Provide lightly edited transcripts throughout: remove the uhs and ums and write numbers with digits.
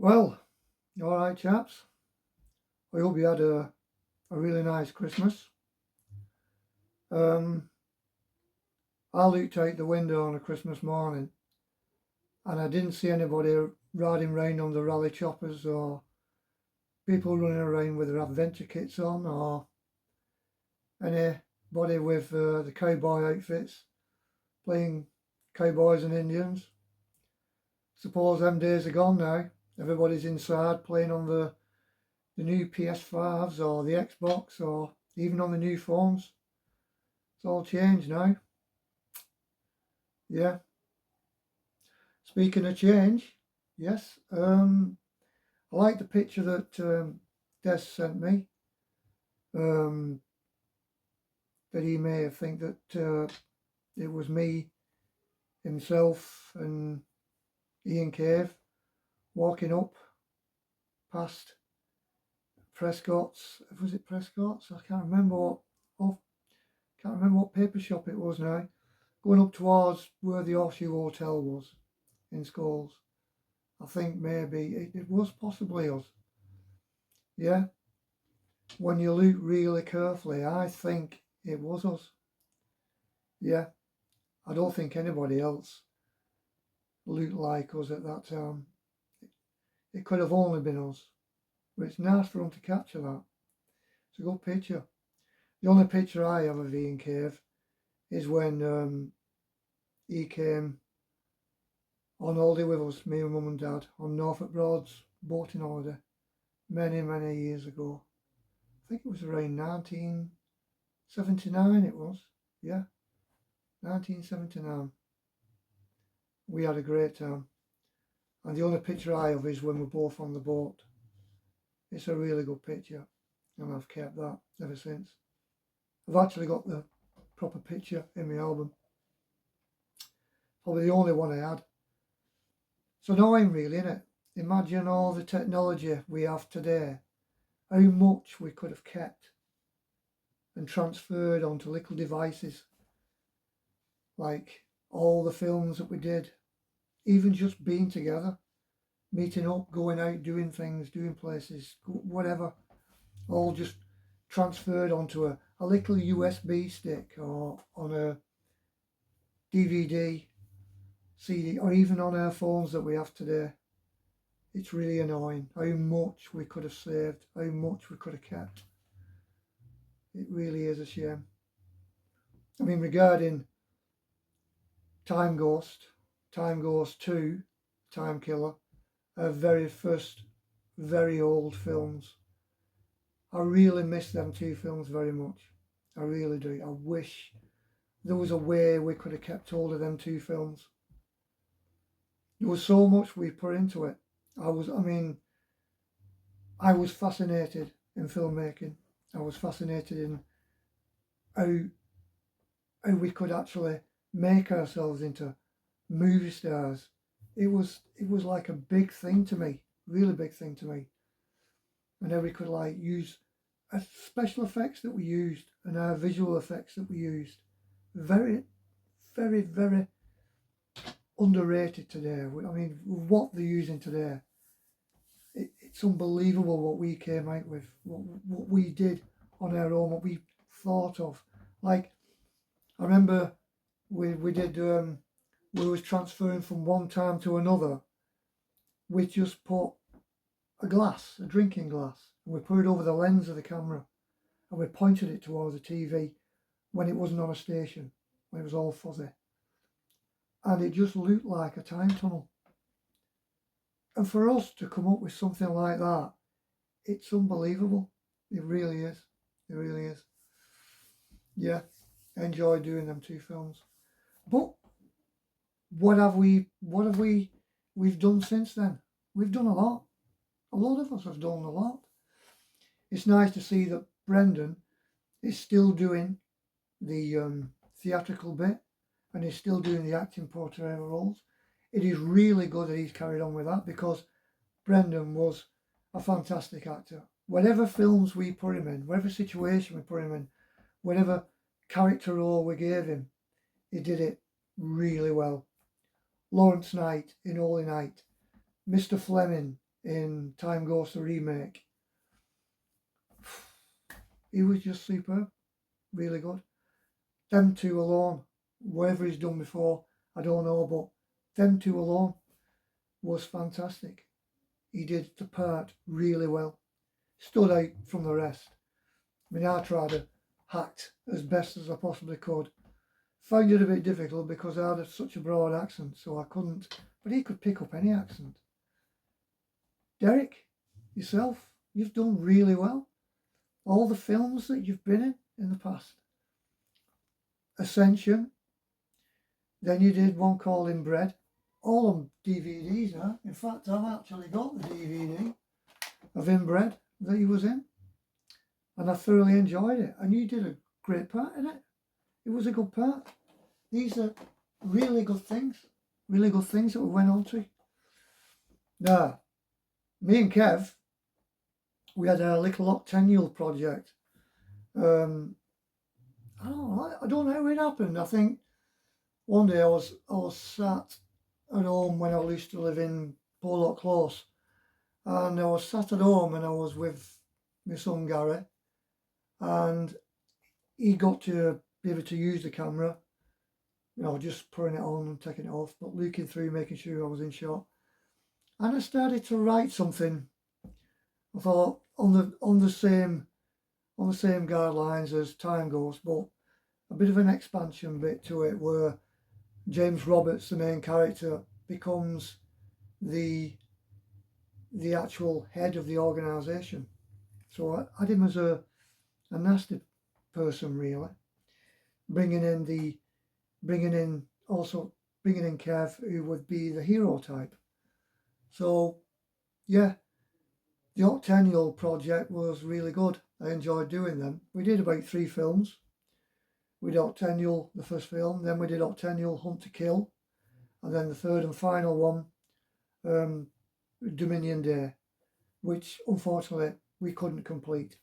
Well, all right, chaps. I hope you had a really nice Christmas. I looked out the window on a Christmas morning and I didn't see anybody riding round on the rally choppers or people running around with their adventure kits on or anybody with the cowboy outfits playing cowboys and Indians. Suppose them days are gone now. Everybody's inside playing on the new PS5s or the Xbox or even on the new phones. It's all changed now. Yeah. Speaking of change, yes. I like the picture that Des sent me. That he may have think that it was me, himself, and Ian Cave walking up past Prescott's. Was it Prescott's? I can't remember what paper shop it was now. Going up towards where the Horseshoe Hotel was in Scholes. I think maybe it was possibly us. Yeah. When you look really carefully, I think it was us. Yeah. I don't think anybody else looked like us at that time. It could have only been us. But it's nice for them to capture that. It's a good picture. The only picture I have of Ian Cave is when he came on holiday with us, me and Mum and Dad, on Norfolk Broads boating holiday many, many years ago. I think it was around 1979 it was. Yeah, 1979. We had a great time. And the only picture I have is when we're both on the boat. It's a really good picture and I've kept that ever since. I've actually got the proper picture in my album. Probably the only one I had. It's annoying really, isn't it? Imagine all the technology we have today, how much we could have kept and transferred onto little devices, like all the films that we did, even just being together, meeting up, going out, doing things, doing places, whatever, all just transferred onto a little USB stick or on a DVD, CD, or even on our phones that we have today. It's really annoying how much we could have saved, how much we could have kept. It really is a shame. I mean, regarding Time Ghost 2, Time Killer, our very first, very old films. I really miss them two films very much. I really do. I wish there was a way we could have kept hold of them two films. There was so much we put into it. I was fascinated in filmmaking. I was fascinated in how we could actually make ourselves into movie stars. It was like a big thing to me, really big thing to me. And how we could like use special effects that we used and our visual effects that we used. Very, very, very underrated today. I mean, what they're using today, it's unbelievable what we came out with, what we did on our own, what we thought of. Like, I remember we was transferring from one time to another. We just put a drinking glass, and we put it over the lens of the camera, and we pointed it towards the TV when it wasn't on a station, when it was all fuzzy. And it just looked like a time tunnel. And for us to come up with something like that, it's unbelievable. It really is. It really is. Yeah, I enjoy doing them two films. But what have we've done since then? We've done a lot. A lot of us have done a lot. It's nice to see that Brendan is still doing the theatrical bit and he's still doing the acting portrayal roles. It is really good that he's carried on with that because Brendan was a fantastic actor. Whatever films we put him in, whatever situation we put him in, whatever character role we gave him, he did it really well. Lawrence Knight in Holy Night, Mr. Fleming in Time Ghost the remake. He was just superb, really good. Them two alone, whatever he's done before, I don't know, but them two alone was fantastic. He did the part really well, stood out from the rest. I mean, I tried to act as best as I possibly could. Found it a bit difficult because I had such a broad accent, so I couldn't, but he could pick up any accent. Derek, yourself, you've done really well. All the films that you've been in the past. Ascension, then you did one called Inbred, all on DVDs now. In fact, I've actually got the DVD of Inbred that he was in, and I thoroughly enjoyed it, and you did a great part in it. It was a good part. These are really good things that we went on to. Now, me and Kev, we had a little octennial project. I don't know how it happened. I think one day I was sat at home when I used to live in Porlock Close, and I was sat at home and I was with my son Gary, and he got to be able to use the camera, just putting it on and taking it off, but looking through, making sure I was in shot. And I started to write something. I thought on the same guidelines as Time Ghost, but a bit of an expansion bit to it, where James Roberts, the main character, becomes the actual head of the organisation. So I had him as a nasty person, really. Bringing in Kev, who would be the hero type. So yeah, the Octennial project was really good. I enjoyed doing them. We did about 3 films. We did Octennial, the first film, then we did Octennial Hunt to Kill, and then the third and final one, Dominion Day, which unfortunately we couldn't complete.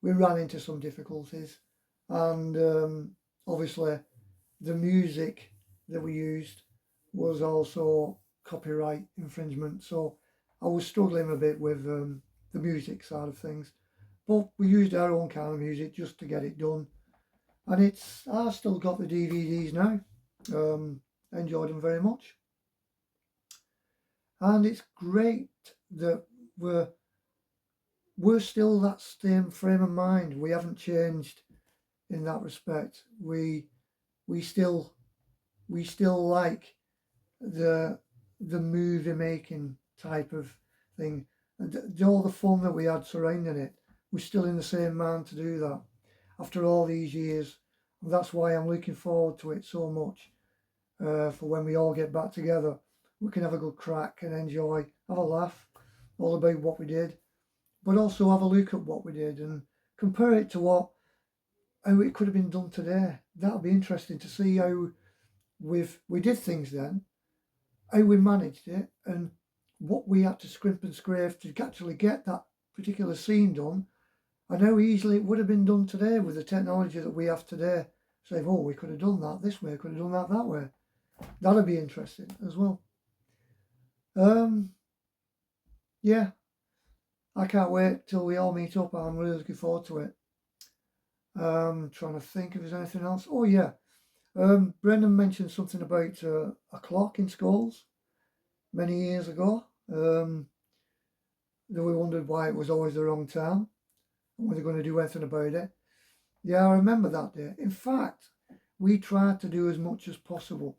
We ran into some difficulties, and obviously the music that we used was also copyright infringement, so I was struggling a bit with the music side of things, but we used our own kind of music just to get it done, and I've still got the DVDs now. I enjoyed them very much, and it's great that we're still that same frame of mind. We haven't changed in that respect. We still like the movie making type of thing, and all the fun that we had surrounding it. We're still in the same mind to do that after all these years, and that's why I'm looking forward to it so much. For when we all get back together, we can have a good crack and enjoy, have a laugh, all about what we did, but also have a look at what we did and compare it to how it could have been done today. That'll be interesting to see how we did things then, how we managed it, and what we had to scrimp and scrape to actually get that particular scene done, and how easily it would have been done today with the technology that we have today. Say, oh, we could have done that this way, could have done that way. That'll be interesting as well. Yeah, I can't wait till we all meet up. I'm really looking forward to it. Trying to think if there's anything else. Oh yeah, Brendan mentioned something about a clock in schools many years ago. That we wondered why it was always the wrong time, and were they going to do anything about it. Yeah, I remember that day. In fact, we tried to do as much as possible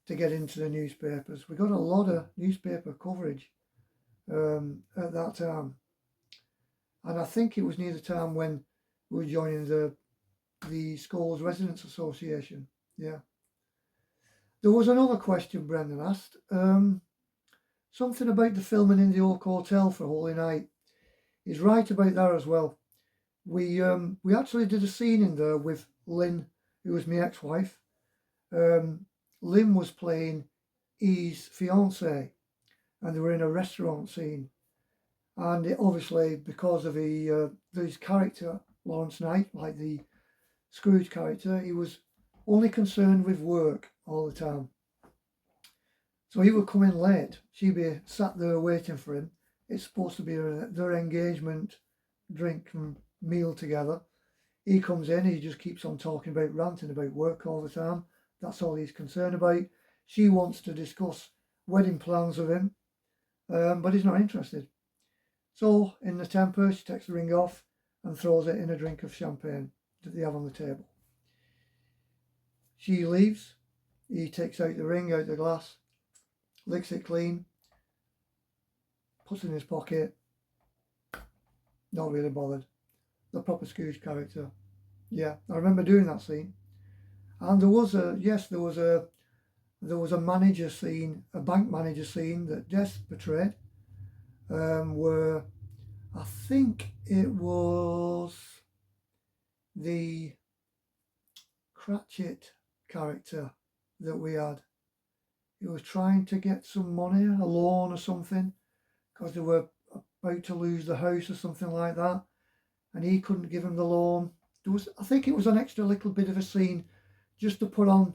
to get into the newspapers. We got a lot of newspaper coverage at that time, and I think it was near the time when we were joining the Schools Residents Association. Yeah. There was another question Brendan asked. Something about the filming in the Oak Hotel for Holy Night. He's right about that as well. We actually did a scene in there with Lynn, who was my ex-wife. Lynn was playing his fiancée, and they were in a restaurant scene. And obviously, because of his character, Lawrence Knight, like the Scrooge character, he was only concerned with work all the time. So he would come in late. She'd be sat there waiting for him. It's supposed to be their engagement drink and meal together. He comes in, he just keeps on talking about, ranting about work all the time. That's all he's concerned about. She wants to discuss wedding plans with him, but he's not interested. So, in the temper, she takes the ring off and throws it in a drink of champagne that they have on the table. She leaves. He takes out the ring out the glass, licks it clean, puts it in his pocket. Not really bothered. The proper Scrooge character. Yeah, I remember doing that scene. And there was a manager scene, a bank manager scene that Des portrayed, where I think it was the Cratchit character that we had. He was trying to get some money, a loan or something, because they were about to lose the house or something like that, and he couldn't give him the loan. I think it was an extra little bit of a scene just to put on,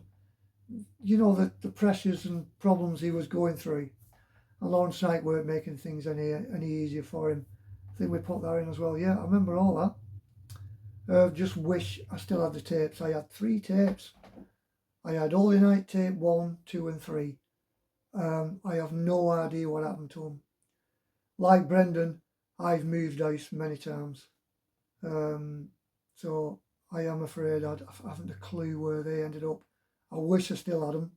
the pressures and problems he was going through. And Lawrence Knight weren't making things any easier for him. I think we put that in as well. Yeah, I remember all that. Just wish I still had the tapes. I had 3 tapes. I had Holy Night tape 1, 2 and 3. I have no idea what happened to them. Like Brendan, I've moved house many times. So I am afraid I haven't a clue where they ended up. I wish I still had them.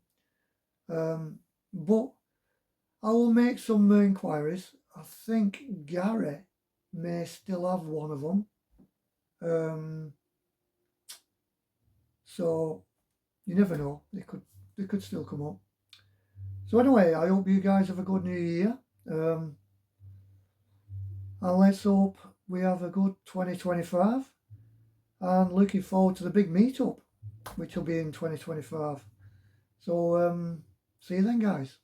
But I will make some inquiries. I think Gary may still have one of them. So you never know. They could still come up. So anyway, I hope you guys have a good new year. And let's hope we have a good 2025. And looking forward to the big meetup, which will be in 2025. So see you then, guys.